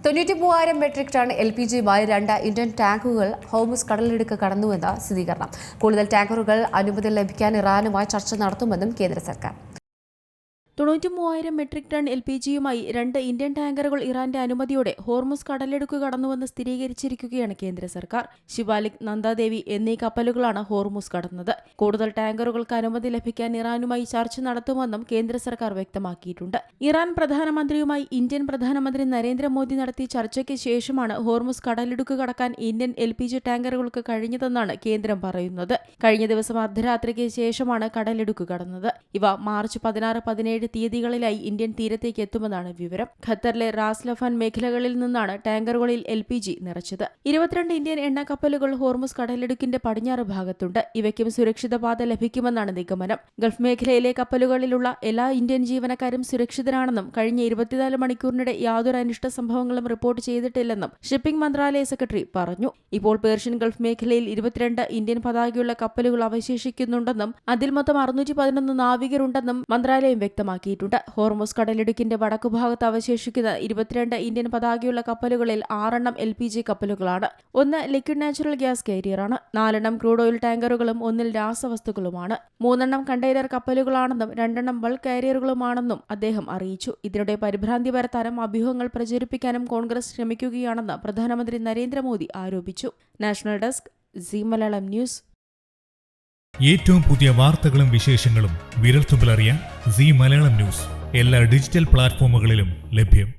93,000 metric ton LPGയുമായി 2 Indian ടാങ്കുകൾ Hormuz കടലിടുക്ക് കടന്നുവെന്ന് സ്ഥിരീകരണം. കൂടുതൽ ടാങ്കറുകൾ അനുമതി ലഭിക്കാൻ ഇറാനുമായി ചർച്ച നടത്തുമെന്നും കേന്ദ്ര സർക്കാർ. 93,000 മെട്രിക് ടൺ LPGയുമായി 2 ഇന്ത്യൻ ടാങ്കറുകൾ ഇറാന്റെ അനുമതിയോടെ ഹോർമുസ് കടലിടുക്ക് കടന്നുവെന്ന് സ്ഥിരീകരിച്ചിരിക്കുകയാണ് കേന്ദ്ര സർക്കാർ. ശിവാലിക്, നന്ദാദേവി എന്നീ കപ്പലുകളാണ് ഹോർമുസ് കടന്നത്. കൂടുതൽ ടാങ്കറുകൾക്ക് അനുമതി ലഭിക്കാൻ ഇറാനുമായി ചർച്ച നടത്തുമെന്നും കേന്ദ്ര സർക്കാർ വ്യക്തമാക്കിയിട്ടുണ്ട്. ഇറാൻ പ്രധാനമന്ത്രിയുമായി ഇന്ത്യൻ പ്രധാനമന്ത്രി നരേന്ദ്രമോദി നടത്തിയ ചർച്ചയ്ക്ക് ശേഷമാണ് ഹോർമുസ് കടലിടുക്ക് കടക്കാൻ ഇന്ത്യൻ LPG ടാങ്കറുകൾക്ക് കഴിഞ്ഞതെന്നാണ് കേന്ദ്രം പറയുന്നത്. കഴിഞ്ഞ ദിവസം അർദ്ധരാത്രിക്ക് ശേഷമാണ് കടലിടുക്ക് കടന്നത്. ഇവ മാർച്ച് 16-17 തീയതികളിലായി ഇന്ത്യൻ തീരത്തേക്ക് എത്തുമെന്നാണ് വിവരം. ഖത്തറിലെ റാസ് ലഫാൻ മേഖലകളിൽ നിന്നാണ് ടാങ്കറുകളിൽ LPG നിറച്ചത്. 22 ഇന്ത്യൻ എണ്ണ കപ്പലുകൾ ഹോർമുസ് കടലിടുക്കിന്റെ പടിഞ്ഞാറ് ഭാഗത്തുണ്ട്. ഇവയ്ക്കും സുരക്ഷിത പാത ലഭിക്കുമെന്നാണ് നിഗമനം. ഗൾഫ് മേഖലയിലെ കപ്പലുകളിലുള്ള എല്ലാ ഇന്ത്യൻ ജീവനക്കാരും സുരക്ഷിതരാണെന്നും കഴിഞ്ഞ 24 മണിക്കൂറിനിടെ യാതൊരു അനിഷ്ട സംഭവങ്ങളും റിപ്പോർട്ട് ചെയ്തിട്ടില്ലെന്നും ഷിപ്പിംഗ് മന്ത്രാലയ സെക്രട്ടറി പറഞ്ഞു. ഇപ്പോൾ പേർഷ്യൻ ഗൾഫ് മേഖലയിൽ 22 ഇന്ത്യൻ പതാകയുള്ള കപ്പലുകൾ അവശേഷിക്കുന്നുണ്ടെന്നും അതിൽ മൊത്തം 611 നാവികരുണ്ടെന്നും മന്ത്രാലയം വ്യക്തമാക്കി. ഹോർമുസ് കടലിടുക്കിന്റെ വടക്കുഭാഗത്ത് അവശേഷിക്കുന്ന 22 ഇന്ത്യൻ പതാകയുള്ള കപ്പലുകളിൽ 6 LPG കപ്പലുകളാണ്. 1 ലിക്വിഡ് നാച്ചുറൽ ഗ്യാസ് കാരിയറാണ്. 4 ക്രൂഡ് ഓയിൽ ടാങ്കറുകളും 1 രാസവസ്തുക്കളുമാണ്. 3 കണ്ടെയ്നർ കപ്പലുകളാണെന്നും 2 ബൾക്ക് കാരിയറുകളുമാണെന്നും അദ്ദേഹം അറിയിച്ചു. ഇതിനിടെ പരിഭ്രാന്തി പരത്താനും അഭ്യൂഹങ്ങൾ പ്രചരിപ്പിക്കാനും കോൺഗ്രസ് ശ്രമിക്കുകയാണെന്ന് പ്രധാനമന്ത്രി നരേന്ദ്രമോദി ആരോപിച്ചു. National desk, Zee Malayalam news. ഏറ്റവും പുതിയ വാർത്തകളും വിശേഷങ്ങളും വിരൽത്തുമ്പിലറിയാൻ സീ മലയാളം ന്യൂസ് എല്ലാ ഡിജിറ്റൽ പ്ലാറ്റ്ഫോമുകളിലും ലഭ്യം.